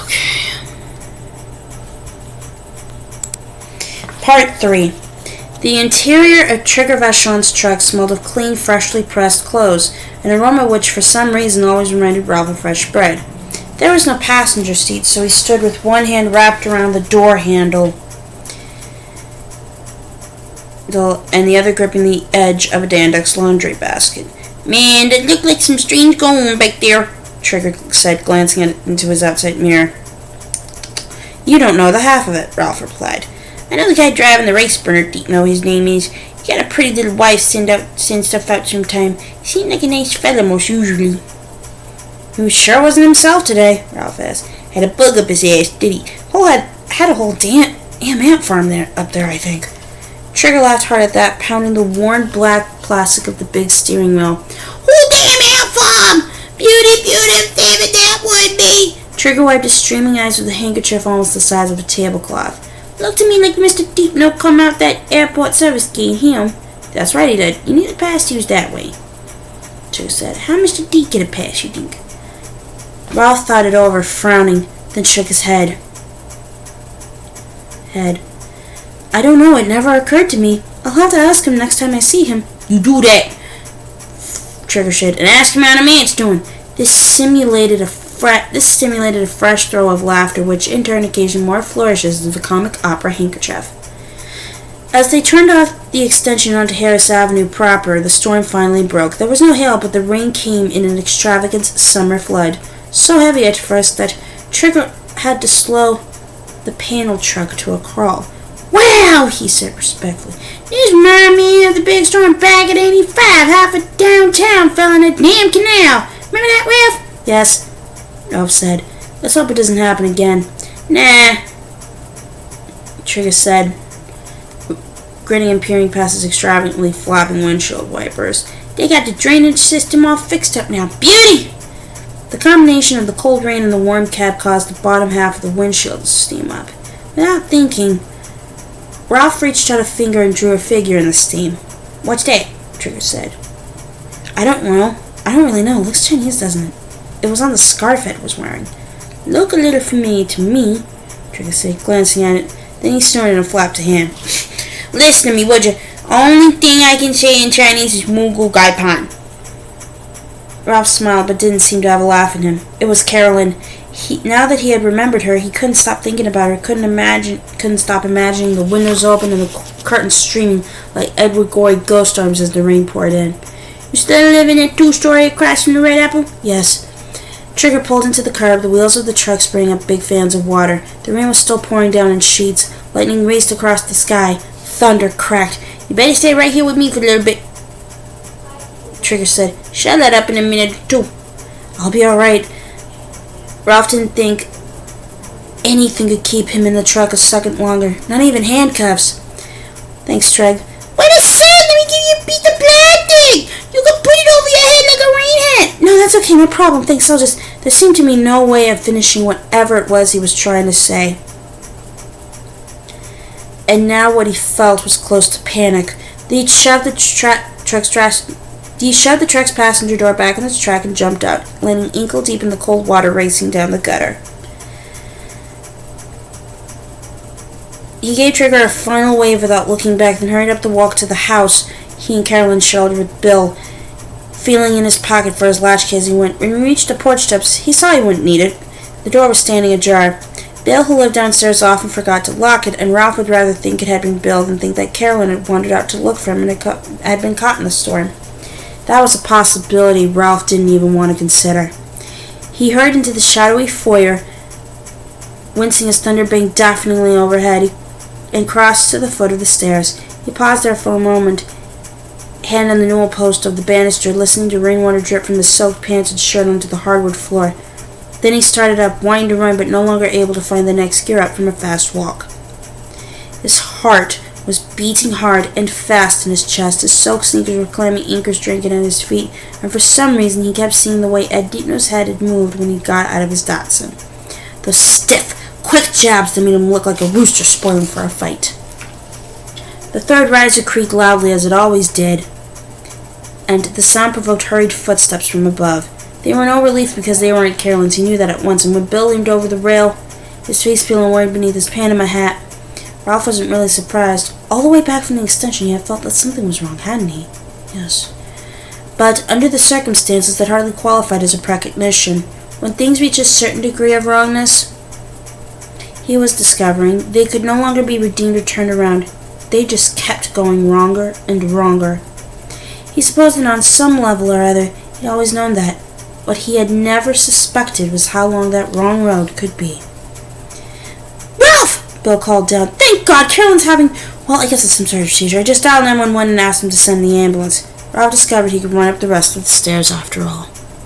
Okay. Part 3. The interior of Trigger Vachon's truck smelled of clean, freshly pressed clothes, an aroma which for some reason always reminded Ralph of fresh bread. There was no passenger seat, so he stood with one hand wrapped around the door handle and the other gripping the edge of a Dandex laundry basket. "Man, that looked like some strange going on back there," Trigger said, glancing into his outside mirror. "You don't know the half of it," Ralph replied. "I know the guy driving the race burner, Deepno, his name is. He got a pretty little wife send stuff out sometime. He seemed like a nice fella most usually." "He sure wasn't himself today," Ralph asked. "Had a bug up his ass, did he? Had a whole ant farm up there, I think." Trigger laughed hard at that, pounding the worn black plastic of the big steering wheel. "Whole damn ant farm! Beauty, save it, that would be!" Trigger wiped his streaming eyes with a handkerchief almost the size of a tablecloth. "Looked to me like Mr. Deepno come out that airport service gate, him." "That's right, he did. You need a pass to use that way," Trigger said. "How Mr. Deep get a pass, you think?" Ralph thought it over, frowning, then shook his head. "I don't know, it never occurred to me. I'll have to ask him next time I see him." "You do that," Trigger said, "and ask him how the man's doing." This stimulated a fresh throw of laughter, which in turn occasioned more flourishes of the comic opera handkerchief. As they turned off the extension onto Harris Avenue proper, the storm finally broke. There was no hail, but the rain came in an extravagant summer flood, so heavy at first that Trigger had to slow the panel truck to a crawl. "Wow," he said respectfully. "This reminds me of the big storm back at 85. Half of downtown fell in a damn canal. Remember that, Ralph?" "Yes," Ralph said. "Let's hope it doesn't happen again." "Nah," Trigger said, grinning and peering past his extravagantly flapping windshield wipers. "They got the drainage system all fixed up now. Beauty!" The combination of the cold rain and the warm cab caused the bottom half of the windshield to steam up. Without thinking, Ralph reached out a finger and drew a figure in the steam. "What's that?" Trigger said. I don't really know. Looks Chinese, doesn't it? It was on the scarf Ed was wearing." "Look a little familiar to me," Trigger said, glancing at it. Then he snorted and flapped a hand. "Listen to me, would you? Only thing I can say in Chinese is Mugu Gai Pan." Ralph smiled, but didn't seem to have a laugh in him. It was Carolyn. Now that he had remembered her, he couldn't stop thinking about her. Couldn't stop imagining the windows open and the curtains streaming like Edward Gorey ghost arms as the rain poured in. "You still live in that 2-story across from the Red Apple?" "Yes." Trigger pulled into the curb, the wheels of the truck spraying up big fans of water. The rain was still pouring down in sheets. Lightning raced across the sky. Thunder cracked. "You better stay right here with me for a little bit," Trigger said. "She'll let up in a minute or two." "I'll be all right." Ralph didn't think anything could keep him in the truck a second longer. Not even handcuffs. "Thanks, Treg." "Wait a second, let me give you a piece of plastic. You can put it over your head like a rain hat." "No, that's okay, no problem. Thanks, There seemed to be no way of finishing whatever it was he was trying to say. And now what he felt was close to panic. He shoved the truck's passenger door back in its track and jumped out, landing ankle-deep in the cold water racing down the gutter. He gave Trigger a final wave without looking back, then hurried up the walk to the house he and Carolyn shared with Bill, feeling in his pocket for his latchkey as he went. When he reached the porch steps, he saw he wouldn't need it. The door was standing ajar. Bill, who lived downstairs, often forgot to lock it, and Ralph would rather think it had been Bill than think that Carolyn had wandered out to look for him and had been caught in the storm. That was a possibility Ralph didn't even want to consider. He hurried into the shadowy foyer, wincing as thunder banged deafeningly overhead, and crossed to the foot of the stairs. He paused there for a moment, hand on the newel post of the banister, listening to rainwater drip from the soaked pants and shirt onto the hardwood floor. Then he started up, wanting to run, but no longer able to find the next gear up from a fast walk. His heart was beating hard and fast in his chest. His soaked sneakers were climbing anchors drinking at his feet, and for some reason he kept seeing the way Ed Deepno's head had moved when he got out of his Datsun. Those stiff, quick jabs that made him look like a rooster spoiling for a fight. The third riser creaked loudly as it always did, and the sound provoked hurried footsteps from above. They were no relief because they weren't Carolyn's. He knew that at once, and when Bill leaned over the rail, his face peeling worried beneath his Panama hat, Ralph wasn't really surprised. All the way back from the extension, he had felt that something was wrong, hadn't he? Yes. But under the circumstances, that hardly qualified as a precognition. When things reach a certain degree of wrongness, he was discovering, they could no longer be redeemed or turned around. They just kept going wronger and wronger. He supposed that on some level or other, he'd always known that. What he had never suspected was how long that wrong road could be. "Ralph!" Bill called down. "Thank God! Carolyn's having... Well, I guess it's some sort of seizure. I just dialed 911 and asked him to send the ambulance." Ralph discovered he could run up the rest of the stairs after all.